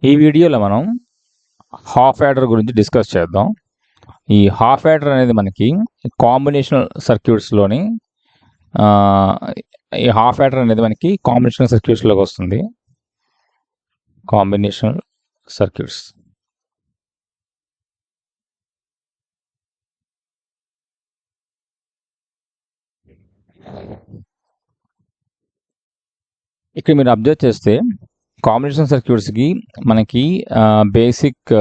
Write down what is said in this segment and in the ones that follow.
ఈ వీడియోలో మనం హాఫ్ యాడర్ గురించి డిస్కస్ చేద్దాం. ఈ హాఫ్ యాడర్ అనేది మనకి కాంబినేషనల్ సర్క్యూట్స్లోని ఈ హాఫ్ యాడర్ అనేది మనకి కాంబినేషనల్ సర్క్యూట్స్లోకి వస్తుంది. కాంబినేషనల్ సర్క్యూట్స్ ఇక్కడ మీరు అబ్జర్వ్ చేస్తే కాంబినేషన్ సర్క్యూట్స్కి మనకి బేసిక్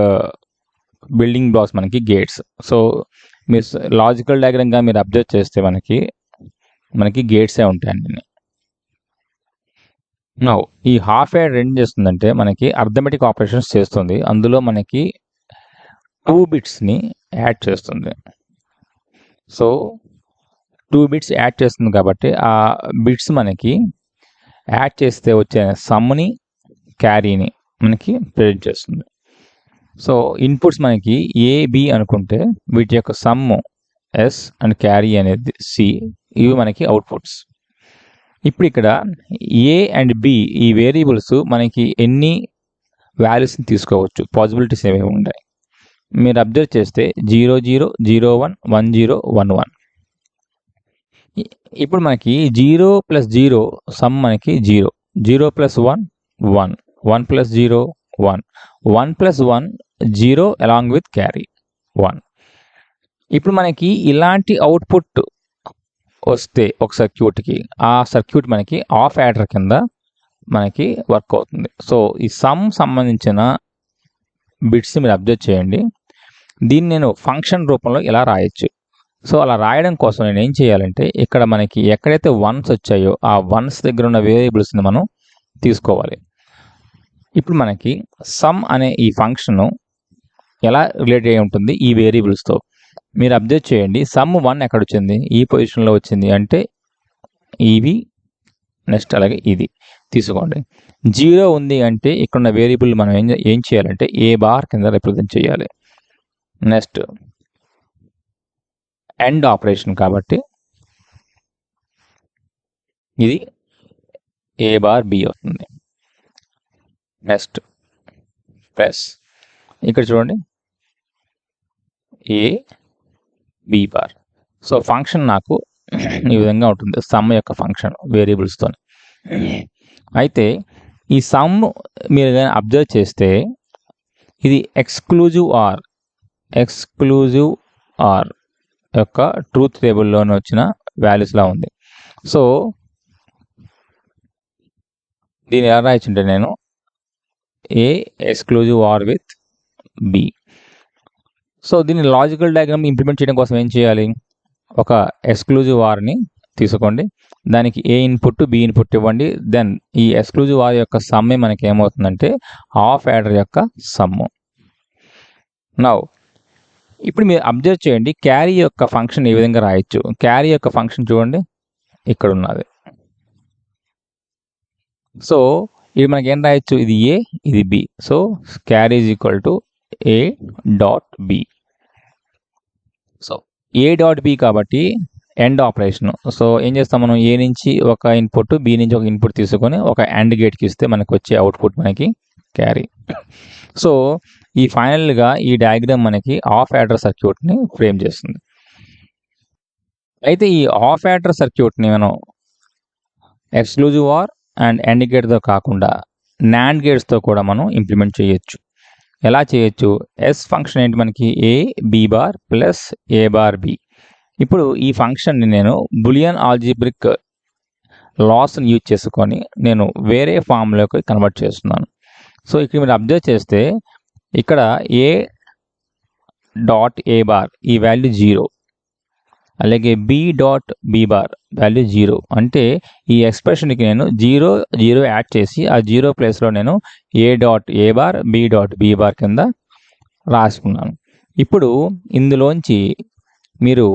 బిల్డింగ్ బ్లాక్స్ మనకి గేట్స్. సో మీరు లాజికల్ డయాగ్రామ్గా మీరు అబ్జర్వ్ చేస్తే మనకి గేట్సే ఉంటాయండి. నౌ ఈ హాఫ్ యాడర్ ఏం చేస్తుందంటే మనకి అర్థమెటిక్ ఆపరేషన్స్ చేస్తుంది. అందులో మనకి 2 బిట్స్ని యాడ్ చేస్తుంది. సో 2 బిట్స్ యాడ్ చేస్తుంది కాబట్టి ఆ బిట్స్ మనకి యాడ్ చేస్తే వచ్చే సమ్ని క్యారీని మనకి ప్రెజెంట్ చేస్తుంది. సో ఇన్పుట్స్ మనకి ఏబి అనుకుంటే వీటి యొక్క సమ్ము ఎస్ అండ్ క్యారీ అనేది సి, ఇవి మనకి అవుట్పుట్స్. ఇప్పుడు ఇక్కడ ఏ అండ్ బి ఈ వేరియబుల్స్ మనకి ఎన్ని వాల్యూస్ని తీసుకోవచ్చు, పాసిబిలిటీస్ ఏమేమి ఉన్నాయి మీరు అబ్జర్వ్ చేస్తే 0 0 0 1 1 0 1 1. ఇప్పుడు మనకి 0 + 0 సమ్ మనకి 0, 0 + 1 1, 1 + 0 1, 1 + 1 0 అలాంగ్ విత్ క్యారీ 1. ఇప్పుడు మనకి ఇలాంటి అవుట్పుట్ వస్తే ఒక సర్క్యూట్కి, ఆ సర్క్యూట్ మనకి హాఫ్ యాడర్ కింద మనకి వర్క్ అవుతుంది. సో ఈ సమ్ సంబంధించిన బిట్స్ మీరు అబ్జర్వ్ చేయండి. దీన్ని నేను ఫంక్షన్ రూపంలో ఎలా రాయొచ్చు. సో అలా రాయడం కోసం నేను ఏం చేయాలంటే ఇక్కడ మనకి ఎక్కడైతే వన్స్ వచ్చాయో ఆ వన్స్ దగ్గర ఉన్న వేరియబుల్స్ని మనం తీసుకోవాలి. ఇప్పుడు మనకి సమ్ అనే ఈ ఫంక్షన్ ఎలా రిలేట్ అయి ఉంటుంది ఈ వేరియబుల్స్తో మీరు అబ్జర్వ్ చేయండి. సమ్ 1 ఎక్కడ వచ్చింది, ఈ పొజిషన్లో వచ్చింది అంటే ఇవి, నెక్స్ట్ అలాగే ఇది తీసుకోండి. 0 ఉంది అంటే ఇక్కడ ఉన్న వేరియబుల్ మనం ఏం చేయాలంటే ఏ బార్ కింద రిప్రజెంట్ చేయాలి. నెక్స్ట్ ఎండ్ ఆపరేషన్ కాబట్టి ఇది ఏ బార్ బి అవుతుంది. నెక్స్ట్ ప్లస్ ఇక్కడ చూడండి A B bar. So function నాకు ఈ విధంగా ఉంటుంది, సమ్ యొక్క ఫంక్షన్ వేరియబుల్స్తో. అయితే ఈ సమ్ మీరు అబ్జర్వ్ చేస్తే ఇది ఎక్స్క్లూజివ్ ఆర్ యొక్క ట్రూత్ టేబుల్లోనే వచ్చిన వాల్యూస్లా ఉంది. సో దీన్ని ఎలా రాయొచ్చుంటే నేను A exclusive or with B. So దీన్ని లాజికల్ డయాగ్రామ్ ఇంప్లిమెంట్ చేయడం కోసం ఏం చేయాలి, ఒక ఎక్స్క్లూజివ్ ఆర్ని తీసుకోండి, దానికి ఏ ఇన్పుట్ బి ఇన్పుట్ ఇవ్వండి. దెన్ ఈ ఎక్స్క్లూజివ్ ఆర్ యొక్క సమ్మే మనకి ఏమవుతుందంటే హాఫ్ యాడర్ యొక్క సమ్ము. నౌ ఇప్పుడు మీరు అబ్జర్వ్ చేయండి క్యారీ యొక్క ఫంక్షన్ ఏ విధంగా రాయొచ్చు. క్యారీ యొక్క ఫంక్షన్ చూడండి ఇక్కడ ఉన్నది. సో ఇది మనకి ఏం రాయొచ్చు, ఇది ఏ ఇది B. So carry is equal to A dot B. So A dot B కాబట్టి ఎండ్ ఆపరేషన్. సో ఏం చేస్తాం మనం, ఏ నుంచి ఒక ఇన్పుట్ బి నుంచి ఒక ఇన్పుట్ తీసుకొని ఒక అండ్ గేట్కి ఇస్తే మనకు వచ్చే అవుట్పుట్ మనకి క్యారీ. సో ఈ ఫైనల్గా ఈ డయాగ్రామ్ మనకి హాఫ్ యాడర్ సర్క్యూట్ని ఫ్రేమ్ చేస్తుంది. అయితే ఈ హాఫ్ యాడర్ సర్క్యూట్ని మనం ఎక్స్క్లూజివ్ ఆర్ అండ్ ఎండ్ గేట్తో కాకుండా నాండ్ గేట్స్తో కూడా మనం ఇంప్లిమెంట్ చేయొచ్చు. ఎలా చేయొచ్చు, ఎస్ ఫంక్షన్ ఏంటి మనకి A B bar plus A bar B. ఇప్పుడు ఈ ఫంక్షన్ని నేను బులియన్ ఆల్జీబ్రిక్ లాస్ని యూజ్ చేసుకొని నేను వేరే ఫామ్లోకి కన్వర్ట్ చేస్తున్నాను. సో ఇక్కడ మీరు అబ్జర్వ్ చేస్తే ఇక్కడ ఏ డాట్ ఏ బార్ ఈ వాల్యూ 0, అలాగే B dot B bar value 0. అంటే ఈ ఎక్స్ప్రెషన్కి నేను 0 0 యాడ్ చేసి ఆ 0 ప్లేస్లో నేను A dot A bar B dot B bar కింద రాసుకున్నాను. ఇప్పుడు ఇందులోంచి మీరు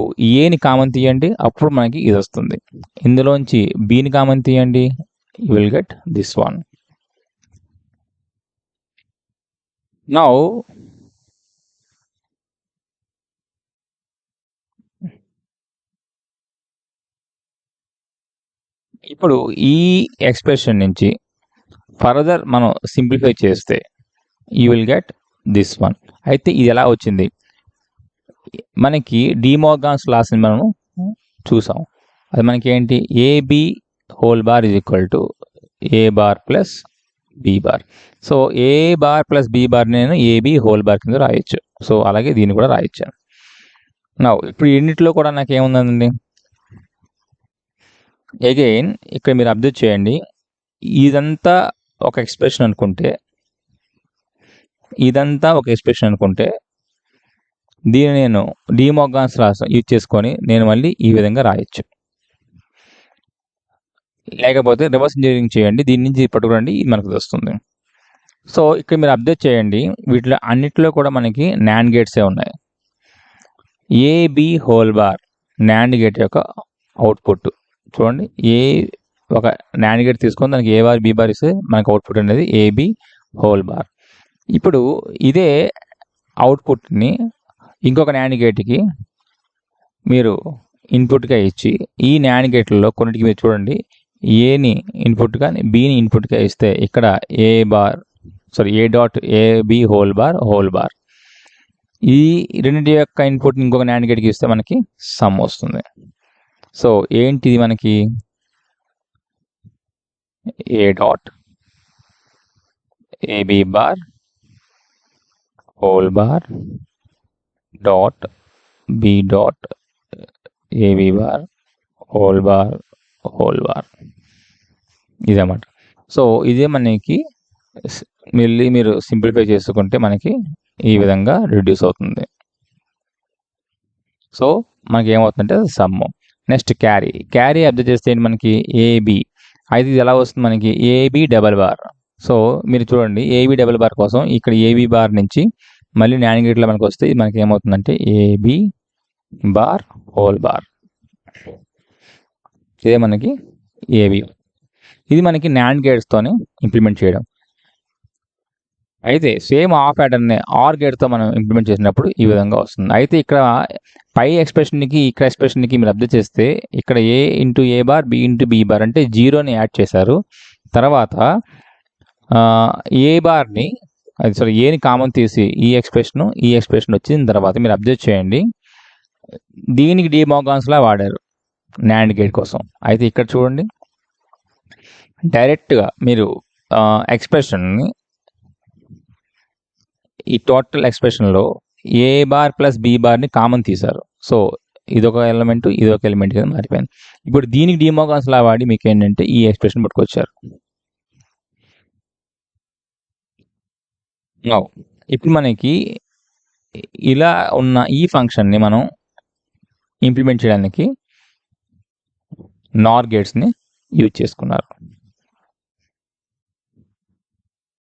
ఏని కామన్ తీయండి, అప్పుడు మనకి ఇది వస్తుంది. ఇందులోంచి బిని కామన్ తీయండి, you will get this one. Now ఇప్పుడు ఈ ఎక్స్ప్రెషన్ నుంచి ఫర్దర్ మనం సింప్లిఫై చేస్తే you will get this one. అయితే ఇది ఎలా వచ్చింది, మనకి డిమోర్గాన్స్ లాస్ని మనం చూసాం. అది మనకి ఏంటి, A B whole bar is equal to A bar plus B bar. So A bar plus B bar నేను ఏబి హోల్ బార్ కింద రాయొచ్చు. సో అలాగే దీన్ని కూడా రాయొచ్చాను. నా ఇప్పుడు ఎన్నిట్లో కూడా నాకు ఏముందండి, అగైన్ ఇక్కడ మీరు అబ్జర్వ్ చేయండి, ఇదంతా ఒక ఎక్స్ప్రెషన్ అనుకుంటే, దీన్ని నేను డిమోర్గాన్స్ లాస్ యూజ్ చేసుకొని నేను మళ్ళీ ఈ విధంగా రాయొచ్చు. లేకపోతే రివర్స్ ఇంజనీరింగ్ చేయండి, దీని నుంచి పట్టుకురండి, మనకు వస్తుంది. సో ఇక్కడ మీరు అబ్జర్వ్ చేయండి, వీటిలో అన్నిటిలో కూడా మనకి నాండ్ గేట్సే ఉన్నాయి. A B whole bar NAND gate యొక్క అవుట్పుట్ చూడండి. ఒక నాండ్ గేట్ తీసుకొని దానికి ఏ బార్ బి బార్ ఇస్తే మనకి అవుట్పుట్ అనేది ఏబి హోల్ బార్. ఇప్పుడు ఇదే అవుట్పుట్ని ఇంకొక నాండ్ గేట్కి మీరు ఇన్పుట్గా ఇచ్చి, ఈ నాండ్ గేట్లలో కొన్నిటికి మీరు చూడండి, ఏని ఇన్పుట్గా బిని ఇన్పుట్గా ఇస్తే ఇక్కడ A dot AB whole bar. ఈ రెండింటి యొక్క ఇన్పుట్ ఇంకొక నాండ్ గేట్కి ఇస్తే మనకి సమ్ వస్తుంది. సో ఏంటిది మనకి, A dot A B bar whole bar dot B dot A B bar whole bar ఇదన్నమాట. సో ఇదే మనకి మళ్ళీ మీరు సింప్లిఫై చేసుకుంటే మనకి ఈ విధంగా రిడ్యూస్ అవుతుంది. సో మనకి ఏమవుతుందంటే సమ్. నెక్స్ట్ క్యారీ అబ్జర్వ్ చేస్తే ఏంటి మనకి ఏబి. అయితే ఇది ఎలా వస్తుంది మనకి, ఏబి డబల్ బార్. సో మీరు చూడండి, ఏబి డబల్ బార్ కోసం ఇక్కడ ఏబి బార్ నుంచి మళ్ళీ నాండ్ గేట్లో మనకి వస్తే మనకి ఏమవుతుందంటే ఏబి బార్ హోల్ బార్. ఇదే మనకి ఏబి. ఇది మనకి నాండ్ గేట్స్తోనే ఇంప్లిమెంట్ చేయడం. అయితే సేమ్ ఆ ప్యాటర్న్ ఆర్ గేట్తో మనం ఇంప్లిమెంట్ చేసినప్పుడు ఈ విధంగా వస్తుంది. అయితే ఇక్కడ పై ఎక్స్ప్రెషన్కి ఇక్కడ ఎక్స్ప్రెషన్కి మీరు అబ్జర్వ్ చేస్తే ఇక్కడ A into A bar B into B bar అంటే జీరోని యాడ్ చేశారు. తర్వాత ఏ బార్ని ఏని కామన్ తీసి ఈ ఎక్స్ప్రెషన్ వచ్చిన తర్వాత మీరు అబ్జర్వ్ చేయండి, దీనికి డిమోర్గాన్స్లా వాడారు నాండ్ గేట్ కోసం. అయితే ఇక్కడ చూడండి, డైరెక్ట్గా మీరు ఎక్స్ప్రెషన్ని ఈ టోటల్ ఎక్స్ప్రెషన్లో ఏ బార్ ప్లస్ బి బార్ని కామన్ తీశారు. సో ఇదొక ఎలిమెంట్ కింద మారిపోయింది. ఇప్పుడు దీనికి డిమోర్గాన్స్ లా వాడి మీకు ఏంటంటే ఈ ఎక్స్ప్రెషన్ పట్టుకొచ్చారు. ఇప్పుడు మనకి ఇలా ఉన్న ఈ ఫంక్షన్ని మనం ఇంప్లిమెంట్ చేయడానికి నార్ గేట్స్ని యూజ్ చేసుకున్నారు.